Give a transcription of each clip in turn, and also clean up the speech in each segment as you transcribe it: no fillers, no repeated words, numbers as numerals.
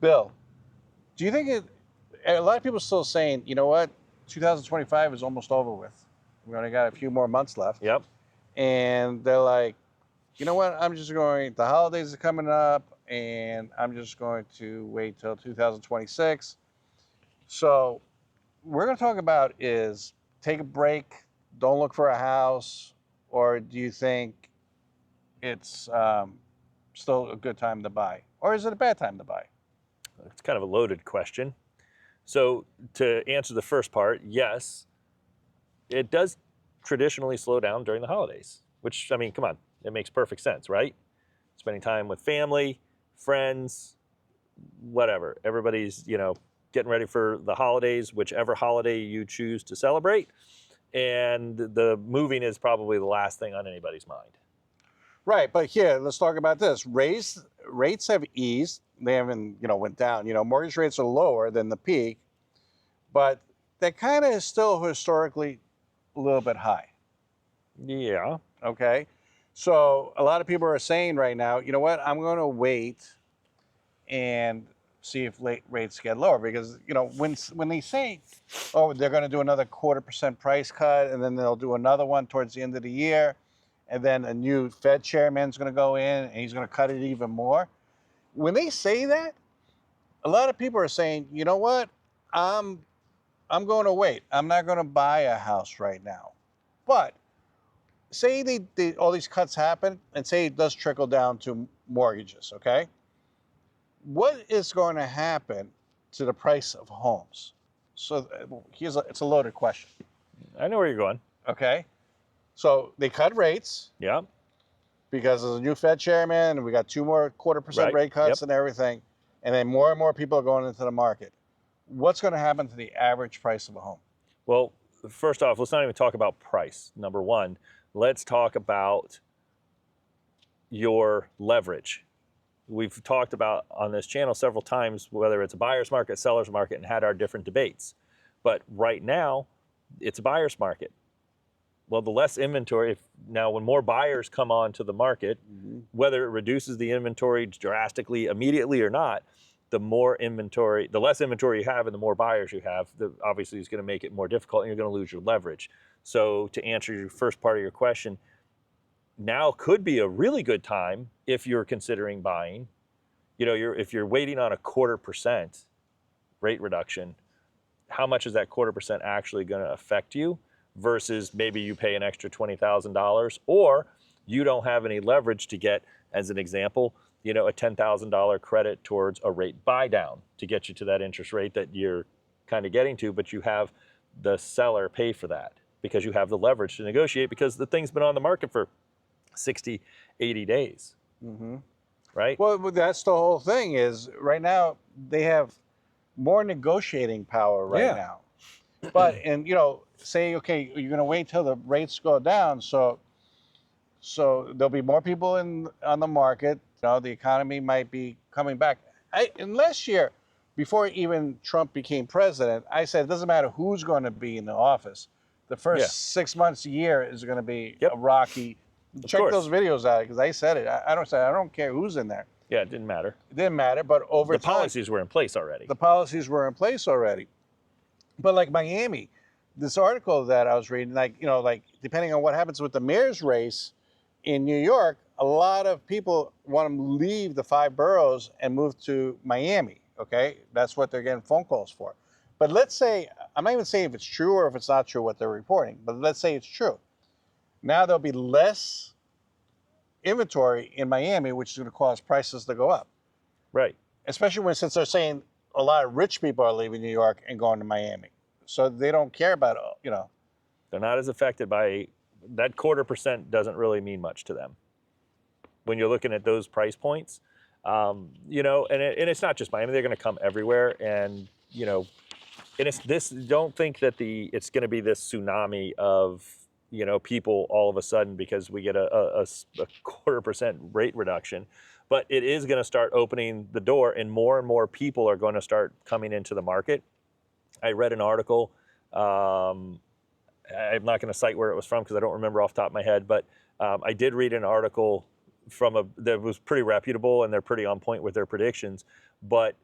Bill, do you think a lot of people are still saying, you know what, 2025 is almost over with. We only got a few more months left. Yep. And they're like, you know what, the holidays are coming up, and I'm just going to wait till 2026. So we're going to talk about is take a break, don't look for a house, or do you think it's still a good time to buy? Or is it a bad time to buy? It's kind of a loaded question. So to answer the first part, yes, it does traditionally slow down during the holidays, which, I mean, come on, it makes perfect sense, right? Spending time with family, friends, whatever. Everybody's, getting ready for the holidays, whichever holiday you choose to celebrate. And the moving is probably the last thing on anybody's mind. Right, but here, let's talk about this. Rates have eased. They haven't, went down. Mortgage rates are lower than the peak, but they're kind of still historically a little bit high. Yeah. Okay. So a lot of people are saying right now, you know what, I'm going to wait and see if rates get lower, because, when they say, oh, they're going to do another 0.25% price cut, and then they'll do another one towards the end of the year, and then a new Fed chairman's going to go in and he's going to cut it even more. When they say that, a lot of people are saying, you know what, I'm going to wait. I'm not going to buy a house right now. But say all these cuts happen, and say it does trickle down to mortgages, okay? What is going to happen to the price of homes? So it's a loaded question. I know where you're going. Okay. So they cut rates. Yeah. Because there's a new Fed chairman, and we got 2 more 0.25% rate cuts and everything. And then more and more people are going into the market. What's going to happen to the average price of a home? Well, first off, let's not even talk about price. Number one, let's talk about your leverage. We've talked about on this channel several times whether it's a buyer's market, seller's market, and had our different debates. But right now, it's a buyer's market. Well, the less inventory, now when more buyers come onto the market, whether it reduces the inventory drastically immediately or not, the less inventory you have and the more buyers you have, obviously is going to make it more difficult, and you're going to lose your leverage. So to answer your first part of your question, now could be a really good time if you're considering buying. If you're waiting on a 0.25% rate reduction, how much is that 0.25% actually going to affect you versus maybe you pay an extra $20,000, or you don't have any leverage to get, as an example, a $10,000 credit towards a rate buy down to get you to that interest rate that you're kind of getting to, but you have the seller pay for that because you have the leverage to negotiate because the thing's been on the market for 60, 80 days. Right? Well, that's the whole thing is right now they have more negotiating power right now. But, and, say, okay, you're going to wait till the rates go down. So there'll be more people on the market. The economy might be coming back. And last year, before even Trump became president, I said it doesn't matter who's going to be in the office. The first 6 months, a year is going to be a rocky. Check those videos out because I said it. I don't care who's in there. Yeah, it didn't matter. It didn't matter, but over time, the policies were in place already. The policies were in place already. But like Miami, this article that I was reading, depending on what happens with the mayor's race in New York, a lot of people want to leave the 5 boroughs and move to Miami. Okay, that's what they're getting phone calls for. But let's say, I'm not even saying if it's true or if it's not true what they're reporting, but let's say it's true. Now there'll be less inventory in Miami, which is going to cause prices to go up. Right. Especially since they're saying a lot of rich people are leaving New York and going to Miami. So they don't care about, They're not as affected by that 0.25% doesn't really mean much to them when you're looking at those price points. And it's not just Miami. They're going to come everywhere. And, and it's this, don't think that it's going to be this tsunami of, people all of a sudden because we get a 0.25% rate reduction. But it is going to start opening the door, and more people are going to start coming into the market. I read an article. I'm not going to cite where it was from because I don't remember off the top of my head, but I did read an article that was pretty reputable, and they're pretty on point with their predictions. But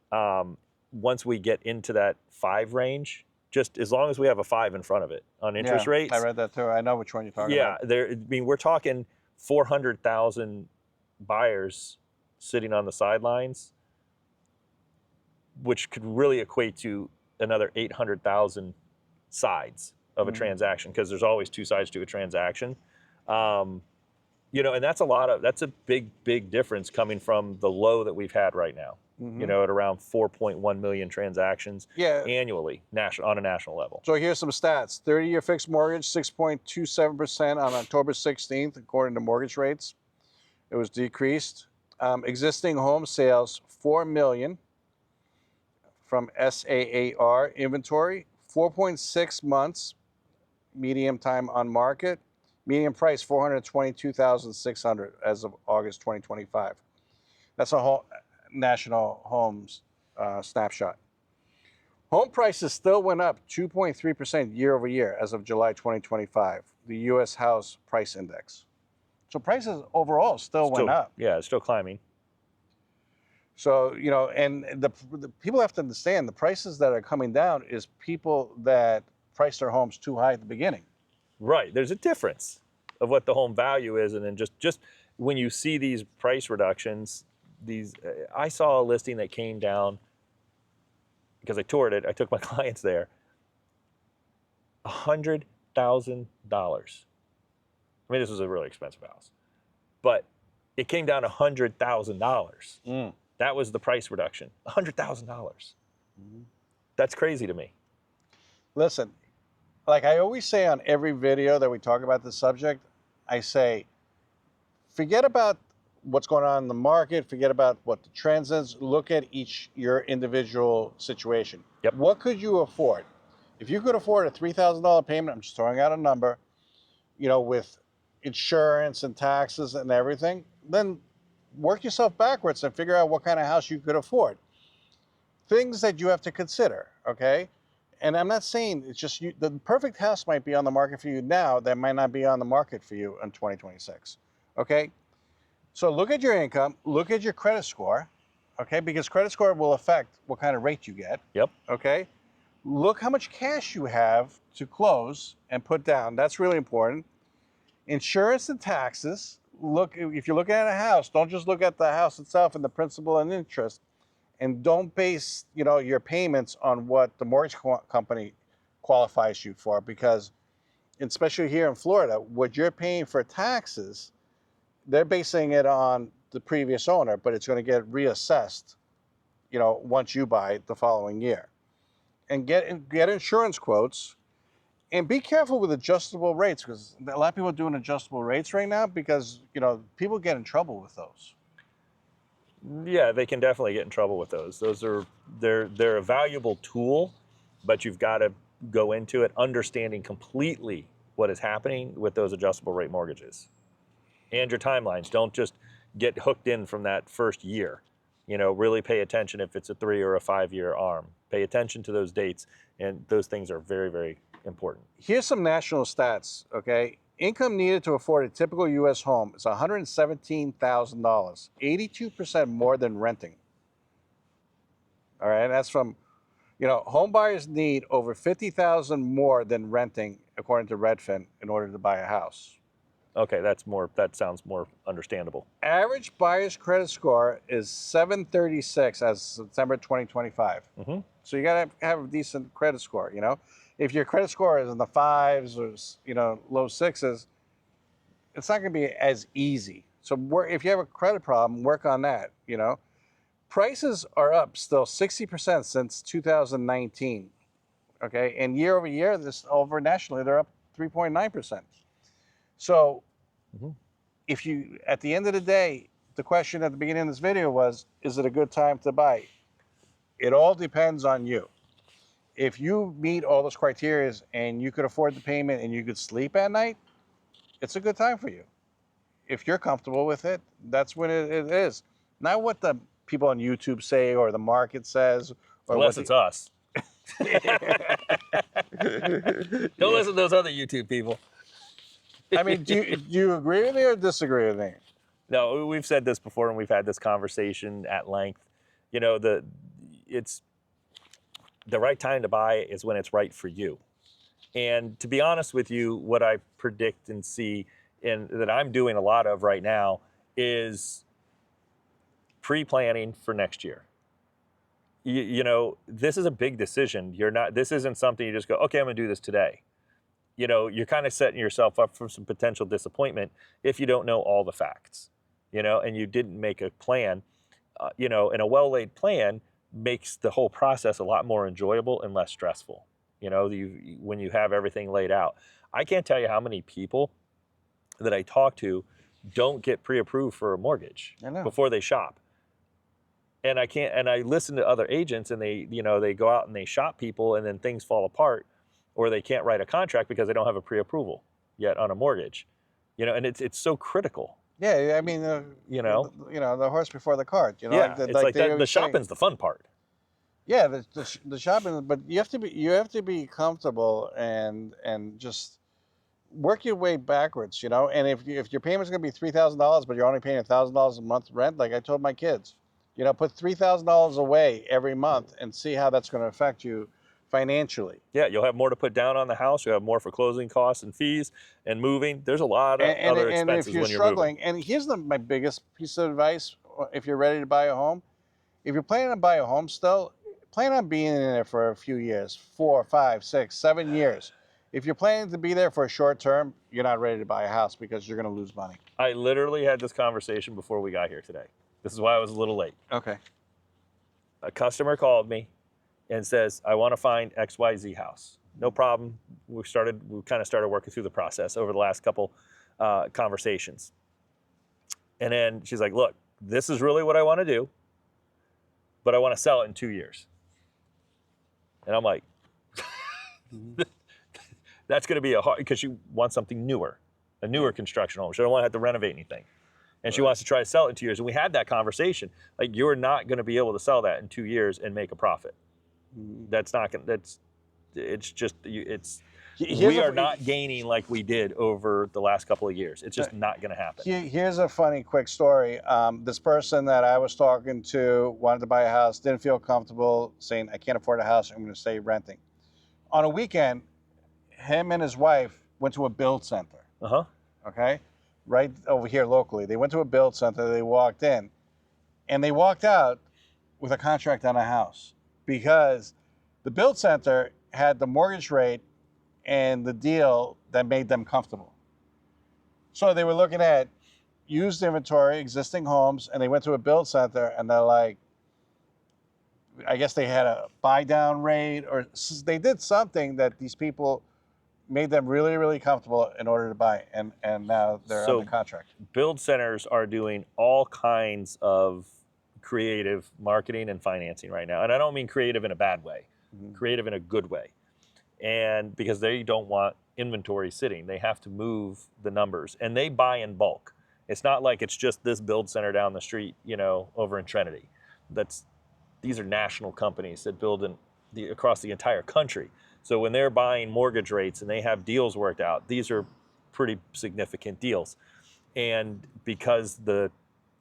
once we get into that 5 range, just as long as we have a 5 in front of it on interest Yeah, rates. I read that too. I know which one you're talking Yeah, about. I mean, we're talking 400,000 buyers sitting on the sidelines, which could really equate to another 800,000 sides of a transaction, because there's always 2 sides to a transaction. And that's that's a big difference coming from the low that we've had right now. At around 4.1 million transactions Yeah. annually, on a national level. So here's some stats. 30-year fixed mortgage, 6.27% on October 16th, according to mortgage rates. It was decreased. Existing home sales, 4 million from SAAR inventory, 4.6 months medium time on market. Median price, 422,600 as of August 2025. That's a whole national homes snapshot. Home prices still went up 2.3% year over year as of July 2025, the U.S. House Price Index. So prices overall still went up. Yeah, it's still climbing. So, and the people have to understand the prices that are coming down is people that priced their homes too high at the beginning. Right. There's a difference of what the home value is, and then just when you see these price reductions, I saw a listing that came down because I toured it. I took my clients there. $100,000. I mean, this was a really expensive house, but it came down $100,000. That was the price reduction. $100,000. That's crazy to me. Listen, like I always say on every video that we talk about this subject, I say, forget about what's going on in the market, forget about what the trends is, look at your individual situation. Yep. What could you afford? If you could afford a $3,000 payment, I'm just throwing out a number, with insurance and taxes and everything, then work yourself backwards and figure out what kind of house you could afford. Things that you have to consider, okay? And I'm not saying it's just the perfect house might be on the market for you now that might not be on the market for you in 2026, okay? So look at your income, look at your credit score, okay? Because credit score will affect what kind of rate you get. Yep. Okay? Look how much cash you have to close and put down. That's really important. Insurance and taxes. Look, if you're looking at a house, don't just look at the house itself and the principal and interest, and don't base, your payments on what the mortgage company qualifies you for, because especially here in Florida, what you're paying for taxes, they're basing it on the previous owner, but it's going to get reassessed, once you buy the following year. And get insurance quotes, and be careful with adjustable rates, because a lot of people are doing adjustable rates right now because, people get in trouble with those. Yeah, they can definitely get in trouble with those. They're a valuable tool, but you've got to go into it understanding completely what is happening with those adjustable rate mortgages. And your timelines. Don't just get hooked in from that first year. Really pay attention if it's a 3 or a 5 year ARM. Pay attention to those dates, and those things are very, very important. Here's some national stats, okay? Income needed to afford a typical U.S. home is $117,000, 82% more than renting. All right, and that's from, home buyers need over $50,000 more than renting, according to Redfin, in order to buy a house. Okay, that sounds more understandable. Average buyer's credit score is 736 as of September 2025. So you got to have a decent credit score, If your credit score is in the 5s or, low 6s, it's not going to be as easy. So if you have a credit problem, work on that, Prices are up still 60% since 2019, okay? And year over year, over nationally, they're up 3.9%. So if you, at the end of the day, the question at the beginning of this video was, is it a good time to buy? It all depends on you. If you meet all those criteria and you could afford the payment and you could sleep at night, it's a good time for you. If you're comfortable with it, that's when it is. Not what the people on YouTube say or the market says. Or Unless it's us. Don't listen to those other YouTube people. I mean, do you agree with me or disagree with me? No, we've said this before, and we've had this conversation at length. You know, it's the right time to buy is when it's right for you. And to be honest with you, what I predict and see, and that I'm doing a lot of right now, is pre-planning for next year. You know, this is a big decision. This isn't something you just go, okay, I'm gonna do this today. You know, you're kind of setting yourself up for some potential disappointment if you don't know all the facts, you know, and you didn't make a plan. You know, and a well-laid plan makes the whole process a lot more enjoyable and less stressful. You know, when you have everything laid out. I can't tell you how many people that I talk to don't get pre-approved for a mortgage before they shop. And I listen to other agents, and they, you know, they go out and they shop people, and then things fall apart, or they can't write a contract because they don't have a pre-approval yet on a mortgage. You know, and it's so critical. Yeah, I mean, you know, the horse before the cart. You know, yeah, it's like that, the say. shopping's the fun part. Yeah, the shopping, but you have to be comfortable and just work your way backwards. You know, and if your payment's going to be $3,000, but you're only paying $1,000 a month rent, like I told my kids, you know, put $3,000 away every month and see how that's going to affect you financially. Yeah, you'll have more to put down on the house. You'll have more for closing costs and fees and moving. There's a lot of other expenses if you're when you're struggling, moving. and here's my biggest piece of advice: if you're ready to buy a home, if you're planning to buy a home still, plan on being in there for a few years, 4, 5, 6, 7 years. If you're planning to be there for a short term, you're not ready to buy a house because you're going to lose money. I literally had this conversation before we got here today. This is why I was a little late. Okay. A customer called me and says, I want to find XYZ house. No problem. We kind of started working through the process over the last couple conversations. And then she's like, look, this is really what I want to do, but I want to sell it in 2 years. And I'm like, that's going to be a hard, because she wants something newer, a newer construction home. She don't want to have to renovate anything. And she wants to try to sell it in 2 years. And we had that conversation. Like, you're not going to be able to sell that in 2 years and make a profit. That's not going to, we are not gaining like we did over the last couple of years. It's just not going to happen. Here's a funny quick story. This person that I was talking to wanted to buy a house, didn't feel comfortable saying, I can't afford a house, I'm going to stay renting. On a weekend, him and his wife went to a build center. Okay? Right over here locally. They went to a build center, they walked in, and they walked out with a contract on a house because the build center had the mortgage rate and the deal that made them comfortable. So they were looking at used inventory, existing homes, and they went to a build center, and they're like, I guess they had a buy down rate, or they did something that these people made them really, really comfortable in order to buy, and now they're under contract. Build centers are doing all kinds of creative marketing and financing right now. And I don't mean creative in a bad way, creative in a good way. And because they don't want inventory sitting, they have to move the numbers, and they buy in bulk. It's not like it's just this build center down the street, you know, over in Trinity. These are national companies that build across the entire country. So when they're buying mortgage rates and they have deals worked out, these are pretty significant deals. And because the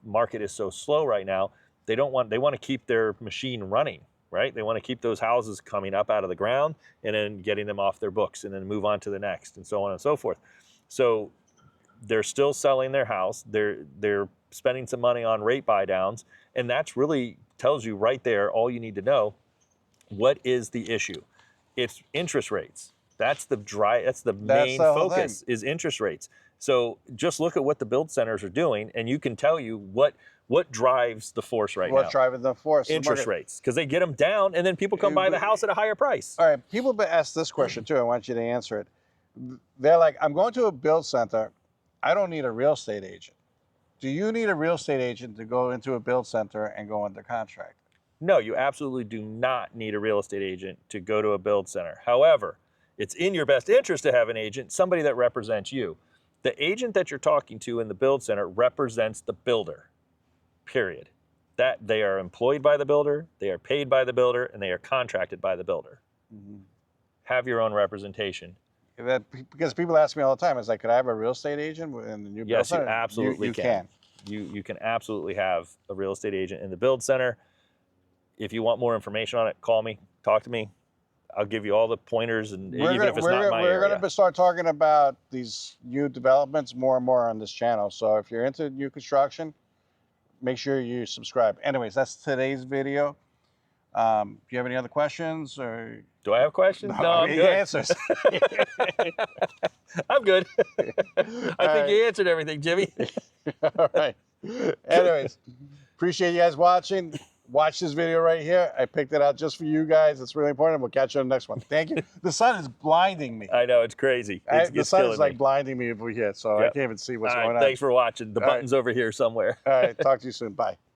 market is so slow right now, they want to keep their machine running, right? They want to keep those houses coming up out of the ground and then getting them off their books and then move on to the next, and so on and so forth. So they're still selling their house. They're spending some money on rate buy downs, and that's really tells you right there all you need to know. What is the issue? It's interest rates. That's the main focus is interest rates. So just look at what the build centers are doing, and you can tell you what drives the force right now. What's driving the force? Interest rates, because they get them down, and then people come buy the house at a higher price. All right, people ask this question too. I want you to answer it. They're like, I'm going to a build center. I don't need a real estate agent. Do you need a real estate agent to go into a build center and go under contract? No, you absolutely do not need a real estate agent to go to a build center. However, it's in your best interest to have an agent, somebody that represents you. The agent that you're talking to in the build center represents the builder, period. That they are employed by the builder, they are paid by the builder, and they are contracted by the builder. Have your own representation. Because people ask me all the time, it's like, could I have a real estate agent in the new build center? Yes, you absolutely can. You can absolutely have a real estate agent in the build center. if you want more information on it, call me, talk to me. I'll give you all the pointers, and We're even if it's not my we're area. going to start talking about these new developments more and more on this channel. So if you're into new construction, make sure you subscribe. Anyways, that's today's video. Do you have any other questions or? Do I have questions? No, I I'm mean, good. answers. I'm good. I think you answered everything, Jimmy. All right. Anyways, appreciate you guys watching. Watch this video right here. I picked it out just for you guys. It's really important. We'll catch you on the next one. Thank you. The sun is blinding me. I know, it's crazy. The sun is like me. blinding me over here, so I can't even see what's All going right, on. thanks for watching. The button's over here somewhere. All right. Talk to you soon. Bye.